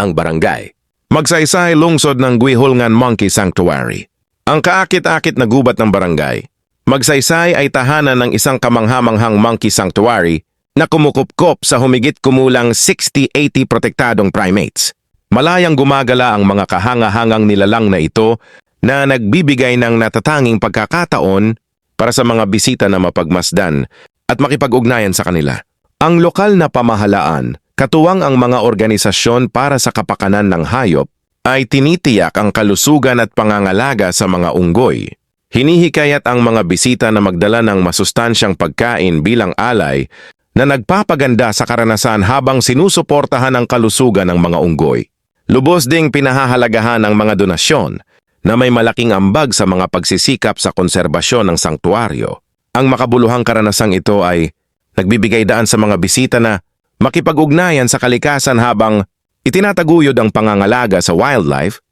ang barangay. Magsaysay lungsod ng Guihulngan Monkey Sanctuary. Ang kaakit-akit na gubat ng barangay. Magsaysay ay tahanan ng isang kamanghamanghang monkey sanctuary na kumukupkop sa humigit kumulang 60-80 protektadong primates. Malayang gumagala ang mga kahanga-hangang nilalang na ito na nagbibigay ng natatanging pagkakataon para sa mga bisita na mapagmasdan at makipag-ugnayan sa kanila. Ang lokal na pamahalaan, katuwang ang mga organisasyon para sa kapakanan ng hayop, ay tinitiyak ang kalusugan at pangangalaga sa mga unggoy. Hinihikayat ang mga bisita na magdala ng masustansyang pagkain bilang alay na nagpapaganda sa karanasan habang sinusuportahan ang kalusugan ng mga unggoy. Lubos ding pinahahalagahan ang mga donasyon na may malaking ambag sa mga pagsisikap sa konserbasyon ng sanktuaryo. Ang makabuluhang karanasang ito ay nagbibigay daan sa mga bisita na makipag-ugnayan sa kalikasan habang itinataguyod ang pangangalaga sa wildlife